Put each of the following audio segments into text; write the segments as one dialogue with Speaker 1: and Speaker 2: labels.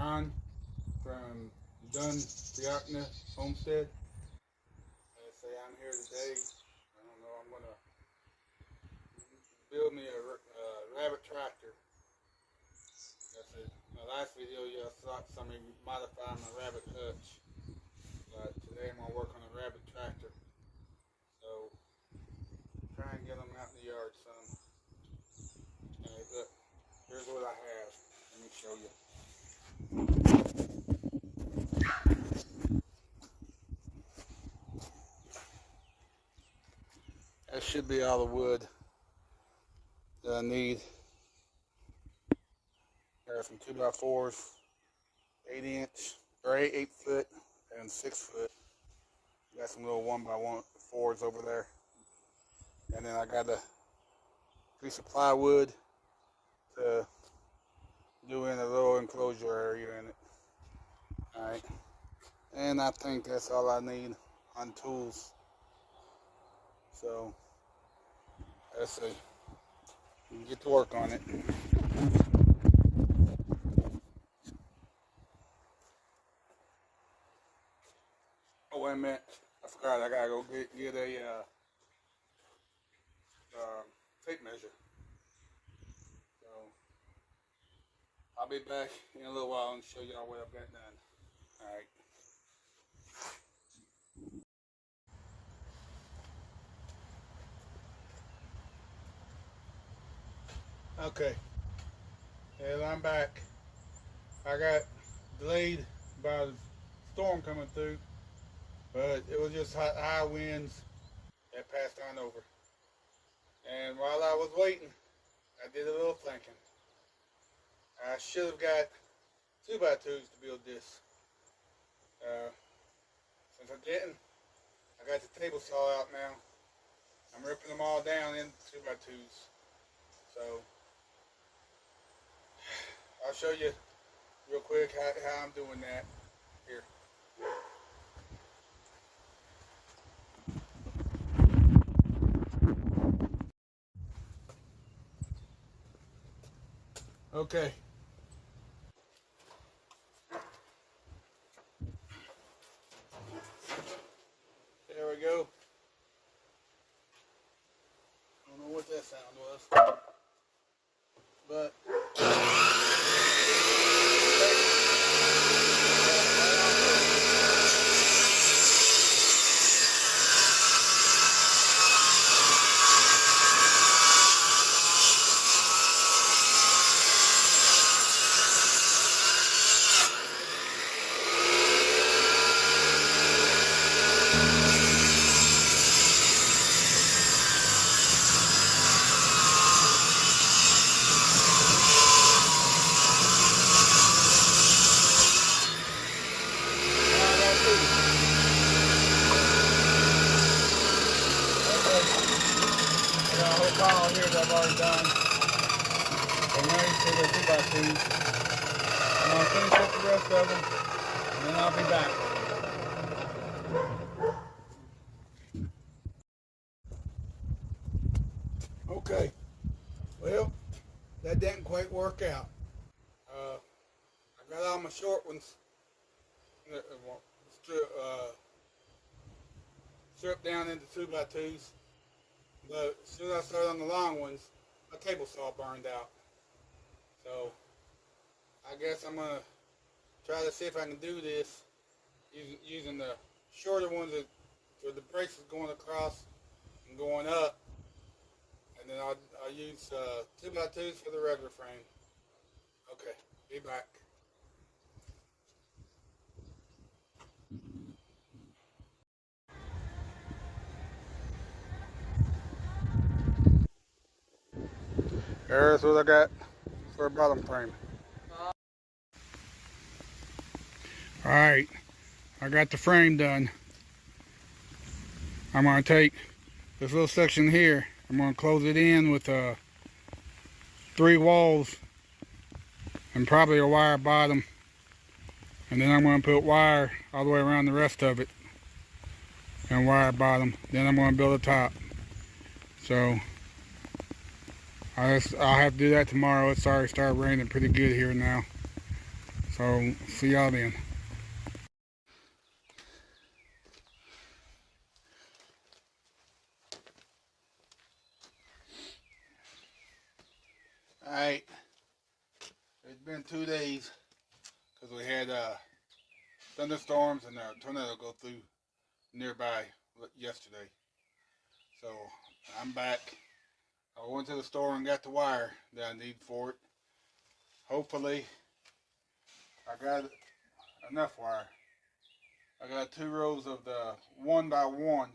Speaker 1: Ron from Dunn Priakna Homestead. I say I'm here today. I don't know. I'm gonna build me a rabbit tractor. That's it. My last video, you saw somebody modify my rabbit hutch, but today I'm gonna work on a rabbit tractor. So try and get them out in the yard some. Okay, look. Here's what I have. Let me show you. That should be all the wood that I need. I got some 2x4s, 8-inch, or 8 foot, and 6 foot. Got some little 1x4s over there. And then I got a piece of plywood to do in a little enclosure area in it. Alright. And I think that's all I need on tools. So, let's see. Get to work on it. Oh, wait a minute. I forgot. I gotta go get a tape measure. So, I'll be back in a little while and show y'all what I've got done. Alright. Okay, and I'm back. I got delayed by the storm coming through, but it was just high winds that passed on over. And while I was waiting, I did a little thinking. I should have got 2x2s to build this. Since I didn't, I got the table saw out now. I'm ripping them all down into 2x2s. So I'll show you real quick how I'm doing that here. Okay. There we go. I don't know what that sound was, but pile here that I've already done. I'm ready for the 2x2s. I'm going to finish up the rest of them, and then I'll be back. Okay, well, that didn't quite work out. I got all my short ones stripped down into 2x2s. But as soon as I started on the long ones, my table saw burned out. So I guess I'm gonna try to see if I can do this using the shorter ones where the braces going across and going up, and then I'll use 2x2s for the regular frame. Okay, be back. There's what I got for a bottom frame. Alright, I got the frame done. I'm going to take this little section here, I'm going to close it in with 3 walls and probably a wire bottom. And then I'm going to put wire all the way around the rest of it. And wire bottom. Then I'm going to build a top. So I'll have to do that tomorrow. It's already started raining pretty good here now. So see y'all then. Alright, it's been 2 days because we had thunderstorms and a tornado go through nearby yesterday. So I'm back. I went to the store and got the wire that I need for it. Hopefully I got enough wire. I got 2 rows of the 1x1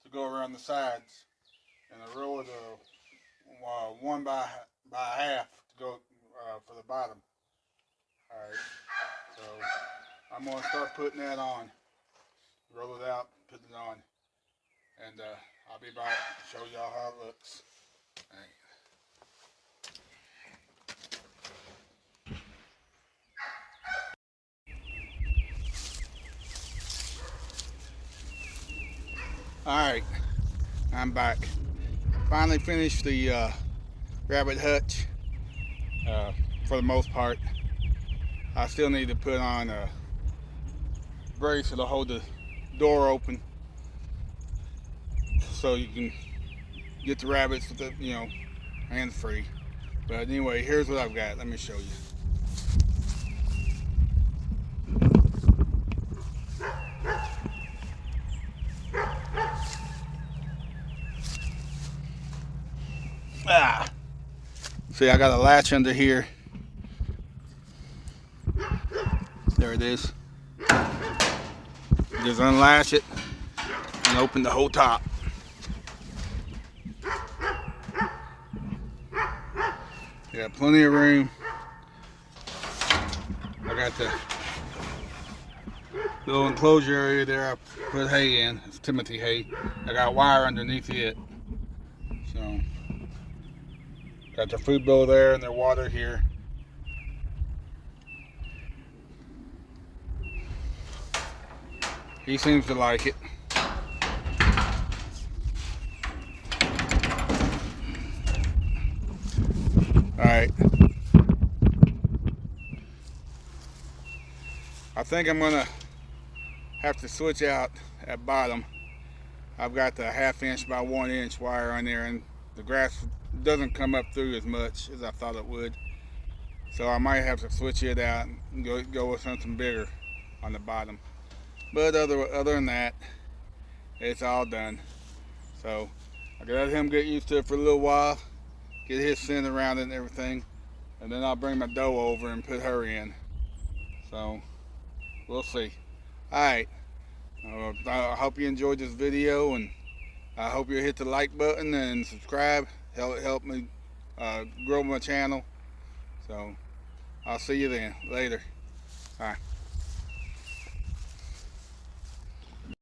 Speaker 1: to go around the sides and a row of the 1 by half to go for the bottom. Alright, so I'm going to start putting that on. Roll it out, put it on, and I'll be back to show y'all how it looks. Alright, I'm back. Finally finished the rabbit hutch for the most part. I still need to put on a brace that'll hold the door open so you can get the rabbits with the, hands free. But anyway, here's what I've got. Let me show you. See, I got a latch under here. There it is. Just unlatch it and open the whole top. You got plenty of room. I got the little enclosure area there. I put hay in. It's Timothy hay. I got wire underneath it. So, got their food bowl there and their water here. He seems to like it. Alright. I think I'm gonna have to switch out at bottom. I've got the 1/2 inch by 1 inch wire on there, and the grass doesn't come up through as much as I thought it would. So I might have to switch it out and go with something bigger on the bottom. But other than that, it's all done. So I gotta let him get used to it for a little while, get his scent around it and everything, and then I'll bring my doe over and put her in. So we'll see. Alright, I hope you enjoyed this video, and I hope you hit the like button and subscribe. Help me grow my channel. So I'll see you then. Later. Bye.